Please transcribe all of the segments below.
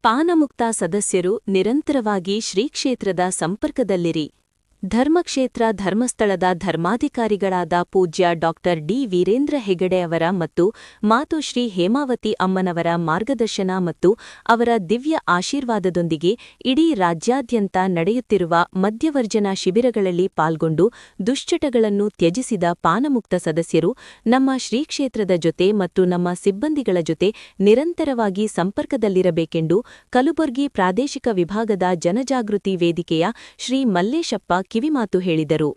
ಪಾನಮುಕ್ತ ಸದಸ್ಯರು ನಿರಂತರವಾಗಿ ಶ್ರೀಕ್ಷೇತ್ರದ ಸಂಪರ್ಕದಲ್ಲಿರಿ. ಧರ್ಮಕ್ಷೇತ್ರ ಧರ್ಮಸ್ಥಳದ ಧರ್ಮಾಧಿಕಾರಿಗಳಾದ ಪೂಜ್ಯ ಡಾ ಡಿ ವೀರೇಂದ್ರ ಹೆಗಡೆ ಅವರ ಮತ್ತು ಮಾತುಶ್ರೀ ಹೇಮಾವತಿ ಅಮ್ಮನವರ ಮಾರ್ಗದರ್ಶನ ಮತ್ತು ಅವರ ದಿವ್ಯ ಆಶೀರ್ವಾದದೊಂದಿಗೆ ಇಡೀ ರಾಜ್ಯಾದ್ಯಂತ ನಡೆಯುತ್ತಿರುವ ಮದ್ಯವರ್ಜನ ಶಿಬಿರಗಳಲ್ಲಿ ಪಾಲ್ಗೊಂಡು ದುಶ್ಚಟಗಳನ್ನು ತ್ಯಜಿಸಿದ ಪಾನಮುಕ್ತ ಸದಸ್ಯರು ನಮ್ಮ ಶ್ರೀಕ್ಷೇತ್ರದ ಜೊತೆ ಮತ್ತು ನಮ್ಮ ಸಿಬ್ಬಂದಿಗಳ ಜೊತೆ ನಿರಂತರವಾಗಿ ಸಂಪರ್ಕದಲ್ಲಿರಬೇಕೆಂದು ಕಲಬುರ್ಗಿ ಪ್ರಾದೇಶಿಕ ವಿಭಾಗದ ಜನಜಾಗೃತಿ ವೇದಿಕೆಯ ಶ್ರೀ ಮಲ್ಲೇಶಪ್ಪ ಕಿವಿಮಾತು ಹೇಳಿದರು.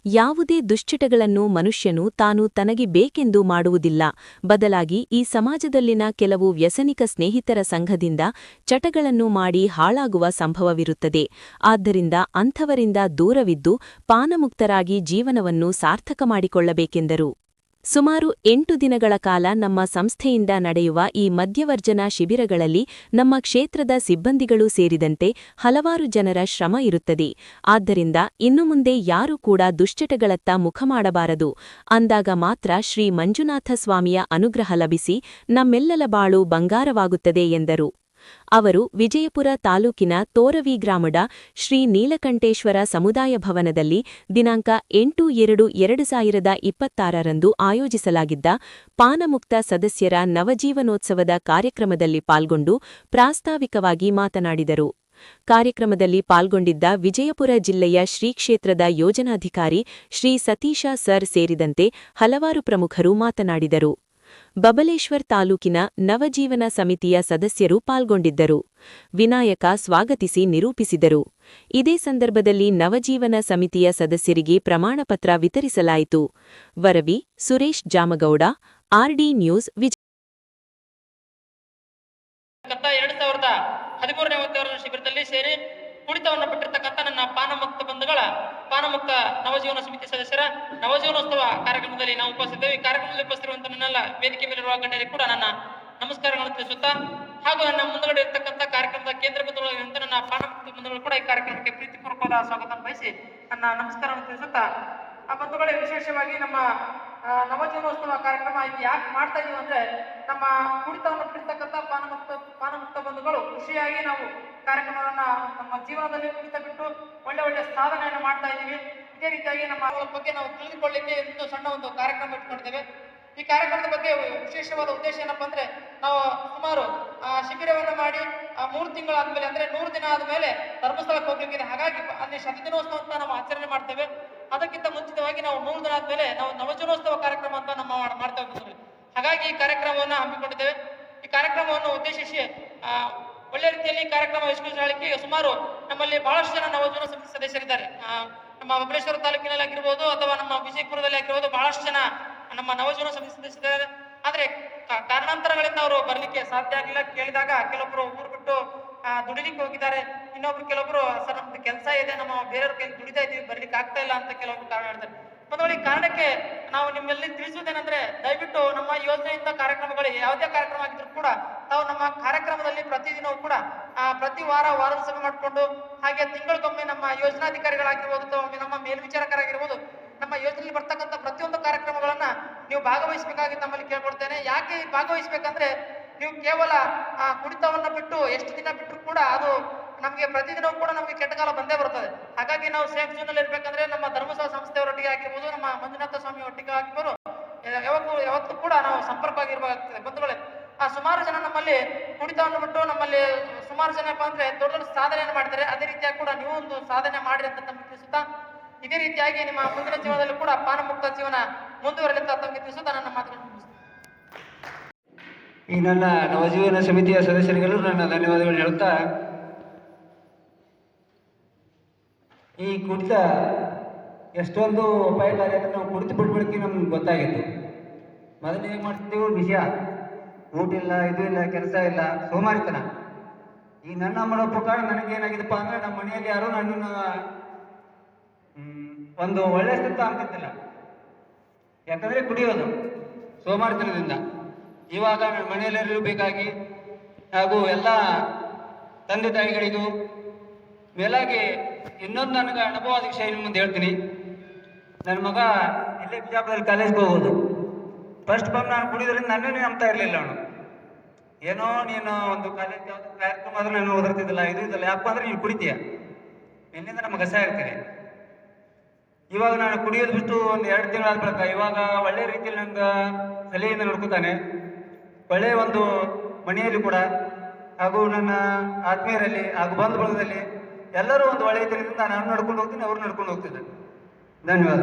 ಯಾವುದೇ ದುಶ್ಚಟಗಳನ್ನು ಮನುಷ್ಯನು ತಾನು ತನಗೆ ಬೇಕೆಂದು ಮಾಡುವುದಿಲ್ಲ, ಬದಲಾಗಿ ಈ ಸಮಾಜದಲ್ಲಿನ ಕೆಲವು ವ್ಯಸನಿಕ ಸ್ನೇಹಿತರ ಸಂಘದಿಂದ ಚಟಗಳನ್ನು ಮಾಡಿ ಹಾಳಾಗುವ ಸಂಭವವಿರುತ್ತದೆ. ಆದ್ದರಿಂದ ಅಂಥವರಿಂದ ದೂರವಿದ್ದು ಪಾನಮುಕ್ತರಾಗಿ ಜೀವನವನ್ನು ಸಾರ್ಥಕ ಮಾಡಿಕೊಳ್ಳಬೇಕೆಂದರು. ಸುಮಾರು 8 ದಿನಗಳ ಕಾಲ ನಮ್ಮ ಸಂಸ್ಥೆಯಿಂದ ನಡೆಯುವ ಈ ಮದ್ಯವರ್ಜನ ಶಿಬಿರಗಳಲ್ಲಿ ನಮ್ಮ ಕ್ಷೇತ್ರದ ಸಿಬ್ಬಂದಿಗಳೂ ಸೇರಿದಂತೆ ಹಲವಾರು ಜನರ ಶ್ರಮ ಇರುತ್ತದೆ. ಆದ್ದರಿಂದ ಇನ್ನು ಮುಂದೆ ಯಾರೂ ಕೂಡ ದುಶ್ಚಟಗಳತ್ತ ಮುಖ ಮಾಡಬಾರದು. ಅಂದಾಗ ಮಾತ್ರ ಶ್ರೀ ಮಂಜುನಾಥ ಸ್ವಾಮಿಯ ಅನುಗ್ರಹ ಲಭಿಸಿ ನಮ್ಮೆಲ್ಲರ ಬಾಳು ಬಂಗಾರವಾಗುತ್ತದೆ ಎಂದರು. ಅವರು ವಿಜಯಪುರ ತಾಲೂಕಿನ ತೋರವಿ ಗ್ರಾಮದ ಶ್ರೀ ನೀಲಕಂಠೇಶ್ವರ ಸಮುದಾಯ ಭವನದಲ್ಲಿ ದಿನಾಂಕ 8/2/2026ರಂದು ಆಯೋಜಿಸಲಾಗಿದ್ದ ಪಾನಮುಕ್ತ ಸದಸ್ಯರ ನವಜೀವನೋತ್ಸವದ ಕಾರ್ಯಕ್ರಮದಲ್ಲಿ ಪಾಲ್ಗೊಂಡು ಪ್ರಾಸ್ತಾವಿಕವಾಗಿ ಮಾತನಾಡಿದರು. ಕಾರ್ಯಕ್ರಮದಲ್ಲಿ ಪಾಲ್ಗೊಂಡಿದ್ದ ವಿಜಯಪುರ ಜಿಲ್ಲೆಯ ಶ್ರೀಕ್ಷೇತ್ರದ ಯೋಜನಾಧಿಕಾರಿ ಶ್ರೀ ಸತೀಶ ಸರ್ ಸೇರಿದಂತೆ ಹಲವಾರು ಪ್ರಮುಖರು ಮಾತನಾಡಿದರು. ಬಬಲೇಶ್ವರ್ ತಾಲೂಕಿನ ನವಜೀವನ ಸಮಿತಿಯ ಸದಸ್ಯರು ಪಾಲ್ಗೊಂಡಿದ್ದರು. ವಿನಾಯಕ ಸ್ವಾಗತಿಸಿ ನಿರೂಪಿಸಿದರು. ಇದೇ ಸಂದರ್ಭದಲ್ಲಿ ನವಜೀವನ ಸಮಿತಿಯ ಸದಸ್ಯರಿಗೆ ಪ್ರಮಾಣಪತ್ರ ವಿತರಿಸಲಾಯಿತು. ವರವಿ ಸುರೇಶ್ ಜಾಮಗೌಡ, ಆರ್ಡಿ ನ್ಯೂಸ್, ವಿಜಯ. 2013ನೇ ಶಿಬಿರದಲ್ಲಿ ಸೇರಿ ಕುಡಿತವನ್ನು ಬಿಟ್ಟಿರ್ತಕ್ಕಂಥ ನನ್ನ ಪಾನಮುಕ್ತ ನವಜೀವನ ಸಮಿತಿ ಸದಸ್ಯರ ನವಜೀವನೋತ್ಸವ ಕಾರ್ಯಕ್ರಮದಲ್ಲಿ ನಾವು ಉಪಸ್ಥಿತೇವೆ. ಈ ಕಾರ್ಯಕ್ರಮದಲ್ಲಿ ಉಪಸ್ಥಿತಿರುವಂತಹ ನನ್ನೆಲ್ಲ ವೇದಿಕೆ ಮೇಲಿರುವ ಗಣ್ಯರಿಗೆ ಕೂಡ ನನ್ನ ನಮಸ್ಕಾರಗಳನ್ನು ತಿಳಿಸುತ್ತಾ, ಹಾಗೂ ನನ್ನ ಮುಂದುಗಡೆ ಇರತಕ್ಕಂಥ ಕಾರ್ಯಕ್ರಮದ ಕೇಂದ್ರ ಬಿಂದುಗಳಾಗಿರುವಂತಹ ನನ್ನ ಪಾನಮುಕ್ತ ಬಂಧುಗಳು ಕೂಡ ಈ ಕಾರ್ಯಕ್ರಮಕ್ಕೆ ಪ್ರೀತಿಪೂರ್ವಕವಾದ ಸ್ವಾಗತ ಬಯಸಿ ನನ್ನ ನಮಸ್ಕಾರವನ್ನು ತಿಳಿಸುತ್ತಾ, ಆ ಬಂಧುಗಳೇ ವಿಶೇಷವಾಗಿ ನಮ್ಮ ನವಜೀವನೋತ್ಸವ ಕಾರ್ಯಕ್ರಮ ಯಾಕೆ ಮಾಡ್ತಾ ಇದೀವಿ ಅಂದ್ರೆ, ನಮ್ಮ ಕುಡಿತವನ್ನು ಬಿಟ್ಟಿರ್ತಕ್ಕಂಥ ಪಾನಮುಕ್ತ ಬಂಧುಗಳು ಖುಷಿಯಾಗಿ ನಾವು ಕಾರ್ಯಕ್ರಮವನ್ನ ನಮ್ಮ ಜೀವನದಲ್ಲಿ ಕುಡಿತ ಬಿಟ್ಟು ಒಳ್ಳೆ ಸಾಧನೆಯನ್ನು ಮಾಡ್ತಾ ಇದ್ದೀವಿ. ಇದೇ ರೀತಿಯಾಗಿ ನಮ್ಮ ಬಗ್ಗೆ ನಾವು ತಿಳಿದುಕೊಳ್ಳಿಕ್ಕೆ ಸಣ್ಣ ಒಂದು ಕಾರ್ಯಕ್ರಮ ಇಟ್ಕೊಂಡಿದ್ದೇವೆ. ಈ ಕಾರ್ಯಕ್ರಮದ ಬಗ್ಗೆ ವಿಶೇಷವಾದ ಉದ್ದೇಶ ಏನಪ್ಪಾ ಅಂದ್ರೆ, ನಾವು ಸುಮಾರು ಶಿಬಿರವನ್ನು ಮಾಡಿ 3 ತಿಂಗಳಾದ್ಮೇಲೆ ಅಂದ್ರೆ 100 ದಿನ ಆದ್ಮೇಲೆ ಧರ್ಮಸ್ಥಳಕ್ಕೆ ಹೋಗ್ಲಿಕ್ಕಿದೆ. ಹಾಗಾಗಿ ಅಲ್ಲಿ ಶತದಿನೋತ್ಸವ ಅಂತ ನಾವು ಆಚರಣೆ ಮಾಡ್ತೇವೆ. ಅದಕ್ಕಿಂತ ಮುಂಚಿತವಾಗಿ ನಾವು 100 ದಿನ ಆದ್ಮೇಲೆ ನಾವು ನವಜೀವನೋತ್ಸವ ಕಾರ್ಯಕ್ರಮ ಅಂತ ನಮ್ಮ ಮಾಡ್ತಾ ಇದ್ದೇವೆ. ಹಾಗಾಗಿ ಈ ಕಾರ್ಯಕ್ರಮವನ್ನು ಹಮ್ಮಿಕೊಂಡಿದ್ದೇವೆ. ಈ ಕಾರ್ಯಕ್ರಮವನ್ನು ಉದ್ದೇಶಿಸಿ ಒಳ್ಳೆ ರೀತಿಯಲ್ಲಿ ಕಾರ್ಯಕ್ರಮ ಯಶಸ್ವಿಗೊಳಿಸಲಿಕ್ಕೆ ಸುಮಾರು ನಮ್ಮಲ್ಲಿ ಬಹಳಷ್ಟು ಜನ ನವಜೀವನ ಸಮಿತಿ ಸದಸ್ಯರಿದ್ದಾರೆ. ನಮ್ಮ ಬಬಲೇಶ್ವರ ತಾಲೂಕಿನಲ್ಲಿ ಆಗಿರ್ಬೋದು ಅಥವಾ ನಮ್ಮ ವಿಜಯಪುರದಲ್ಲಿ ಆಗಿರ್ಬೋದು ಬಹಳಷ್ಟು ಜನ ನಮ್ಮ ನವಜೀವನ ಸಮಿತಿ ಸದಸ್ಯರಿದ್ದಾರೆ. ಆದ್ರೆ ಕಾರಣಾಂತರಗಳಿಂದ ಅವರು ಬರ್ಲಿಕ್ಕೆ ಸಾಧ್ಯ ಆಗಲಿಲ್ಲ. ಕೇಳಿದಾಗ ಕೆಲವೊಬ್ರು ಊರು ಬಿಟ್ಟು ದುಡಿಲಿಕ್ಕೆ ಹೋಗಿದ್ದಾರೆ, ಕೆಲವೊಬ್ರು ಸರ್ ನಮ್ದು ಕೆಲಸ ಇದೆ, ನಮ್ಮ ಬೇರೆಯವ್ರ ಕೈ ದುಡಿತಾ ಇದ್ದೀವಿ, ಬರ್ಲಿಕ್ಕೆ ಆಗ್ತಾ ಇಲ್ಲ ಅಂತ ಕೆಲವೊಬ್ರು ಕಾರಣ ಹೇಳ್ತಾರೆ. ಬಂದವಳಿ ಕಾರಣಕ್ಕೆ ನಾವು ನಿಮ್ಮಲ್ಲಿ ತಿಳಿಸುವುದೇನೆಂದ್ರೆ, ದಯವಿಟ್ಟು ನಮ್ಮ ಯೋಜನೆಯಿಂದ ಕಾರ್ಯಕ್ರಮಗಳು ಯಾವುದೇ ಕಾರ್ಯಕ್ರಮ ಆಗಿದ್ರು ಕೂಡ ತಾವು ನಮ್ಮ ಕಾರ್ಯಕ್ರಮದಲ್ಲಿ ಪ್ರತಿದಿನವೂ ಕೂಡ ಪ್ರತಿ ವಾರದ ಸಭೆ ಮಾಡಿಕೊಂಡು, ಹಾಗೆ ತಿಂಗಳಿಗೊಮ್ಮೆ ನಮ್ಮ ಯೋಜನಾಧಿಕಾರಿಗಳಾಗಿರ್ಬೋದು ಅಥವಾ ನಮ್ಮ ಮೇಲ್ವಿಚಾರಕರಾಗಿರ್ಬೋದು ನಮ್ಮ ಯೋಜನೆಯಲ್ಲಿ ಬರ್ತಕ್ಕಂಥ ಪ್ರತಿಯೊಂದು ಕಾರ್ಯಕ್ರಮಗಳನ್ನ ನೀವು ಭಾಗವಹಿಸಬೇಕಾಗಿ ತಮ್ಮಲ್ಲಿ ಕೇಳ್ಕೊಡ್ತೇನೆ. ಯಾಕೆ ಭಾಗವಹಿಸ್ಬೇಕಂದ್ರೆ, ನೀವು ಕೇವಲ ಕುಡಿತವನ್ನ ಬಿಟ್ಟು ಎಷ್ಟು ದಿನ ಬಿಟ್ಟರು ಕೂಡ ಅದು ನಮಗೆ ಪ್ರತಿದಿನವೂ ಕೂಡ ನಮಗೆ ಕೆಟ್ಟಕಾಲ ಬಂದೇ ಬರ್ತದೆ. ಹಾಗಾಗಿ ನಾವು ಸೇಫ್ ಝೋನ್ ಅಲ್ಲಿ ಇರ್ಬೇಕಂದ್ರೆ ನಮ್ಮ ಧರ್ಮಸ್ಥಳ ಸಂಸ್ಥೆಯವರೊಟ್ಟಿಗೆ ಆಗಿರ್ಬೋದು, ನಮ್ಮ ಮಂಜುನಾಥ ಸ್ವಾಮಿ ಒಟ್ಟಿಗೆ ಆಗಿರ್ಬೋದು, ಯಾವತ್ತೂ ಕೂಡ ನಾವು ಸಂಪರ್ಕವಾಗಿರ್ಬೇಕಾಗ್ತದೆ. ಬಂಧುಗಳೇ, ಸುಮಾರು ಜನ ನಮ್ಮಲ್ಲಿ ಕುಡಿತವನ್ನು ಬಿಟ್ಟು ನಮ್ಮಲ್ಲಿ ಸುಮಾರು ಜನ ಅಂದ್ರೆ ದೊಡ್ಡ ಸಾಧನೆಯನ್ನು ಮಾಡಿದ್ದಾರೆ. ಅದೇ ರೀತಿಯಾಗಿ ಕೂಡ ನೀವು ಒಂದು ಸಾಧನೆ ಮಾಡಿರಿ ಅಂತ ತಮಗೆ ತಿಳಿಸುತ್ತಾ, ಇದೇ ರೀತಿಯಾಗಿ ನಿಮ್ಮ ಮುಂದಿನ ಜೀವನದಲ್ಲಿ ಕೂಡ ಪಾನಮುಕ್ತ ಜೀವನ ಮುಂದುವರಲಿ ಅಂತ ತಮಗೆ ತಿಳಿಸುತ್ತಾ ನನ್ನ ಮಾತುಗಳನ್ನು ಮುಗಿಸ್ತೇನೆ. ಈ ನನ್ನ ನವಜೀವನ ಸಮಿತಿಯ ಸದಸ್ಯರಿಗೂ ನನ್ನ ಧನ್ಯವಾದಗಳು ಹೇಳುತ್ತಾ, ಈ ಕುಡಿತ ಎಷ್ಟೊಂದು ಅಪಾಯಕಾರಿ ಅಂತ ನಾವು ಕುಡಿತು ಬಿಟ್ಬಿಡಕ್ಕೆ ನಮ್ಗೆ ಗೊತ್ತಾಗಿತ್ತು. ಮೊದಲು ಏನು ಮಾಡ್ತಿದ್ದೆವು, ವಿಷಯ ಊಟ ಇಲ್ಲ, ಇದು ಇಲ್ಲ, ಕೆಲಸ ಇಲ್ಲ, ಸೋಮಾರಿತನ. ಈ ನನ್ನ ಮಾಡೋ ಪ್ರಕಾರ ನನಗೇನಾಗಿದೆಪ್ಪ ಅಂದ್ರೆ, ನಮ್ಮ ಮನೆಯಲ್ಲಿ ಯಾರು ನನ್ನನ್ನು ಒಂದು ಒಳ್ಳೆ ಸ್ಥಿತಿ ಅಂತಿದ್ದಿಲ್ಲ. ಯಾಕಂದ್ರೆ ಕುಡಿಯೋದು ಸೋಮಾರಿತನದಿಂದ. ಇವಾಗ ನನ್ನ ಮನೆಯಲ್ಲಿರಬೇಕಾಗಿ ಹಾಗೂ ಎಲ್ಲ ತಂದೆ ತಾಯಿಗಳಿಗೂ ಮೇಲಾಗಿ ಇನ್ನೊಂದು ನನಗೆ ಅನುಭವವಾದ ವಿಷಯ ನಿಮ್ಮ ಮುಂದೆ ಹೇಳ್ತೀನಿ. ನನ್ನ ಮಗ ಇಲ್ಲೇ ಬಿಜಾಪುರದಲ್ಲಿ ಕಾಲೇಜ್ಗೆ ಹೋಗೋದು. ಫಸ್ಟ್ ಬಂದು ನಾನು ಕುಡಿಯೋದ್ರಿಂದ ನನ್ನನ್ನೇ ನಂಬ್ತಾ ಇರಲಿಲ್ಲ ಅವನು. ಏನೋ ನೀನು ಒಂದು ಕಾಲೇಜ್ ಯಾವುದು ಕಾರ್ಯಕ್ರಮ ಆದ್ರೂ ನಾನು ಓದಿರ್ತಿದ್ದಿಲ್ಲ, ಇದು ಇದಲ್ಲ, ಯಾಕೆ ಅಂದ್ರೆ ನೀನು ಕುಡಿತೀಯ, ಎಲ್ಲಿಂದ ನಮಗೆ ಕಸ ಇರ್ತೀನಿ. ಇವಾಗ ನಾನು ಕುಡಿಯೋದು ಬಿಟ್ಟು ಒಂದು 2 ತಿಂಗಳಾದ ಬಳಿಕ ಇವಾಗ ಒಳ್ಳೆ ರೀತಿಯಲ್ಲಿ ನಂಗೆ ಸಲಹೆಯಿಂದ ನೋಡ್ಕೊತಾನೆ. ಒಳ್ಳೆಯ ಒಂದು ಮನೆಯಲ್ಲಿ ಕೂಡ ಹಾಗೂ ನನ್ನ ಆತ್ಮೀಯರಲ್ಲಿ ಹಾಗೂ ಬಂಧು ಬಳಗದಲ್ಲಿ ಎಲ್ಲರೂ ಒಂದು ಒಳ್ಳೆಯ ರೀತಿಯಿಂದ ನಾನು ನಡ್ಕೊಂಡು ಹೋಗ್ತೀನಿ, ಅವರು ನಡ್ಕೊಂಡು ಹೋಗ್ತಿದ್ದಾರೆ. ಧನ್ಯವಾದ.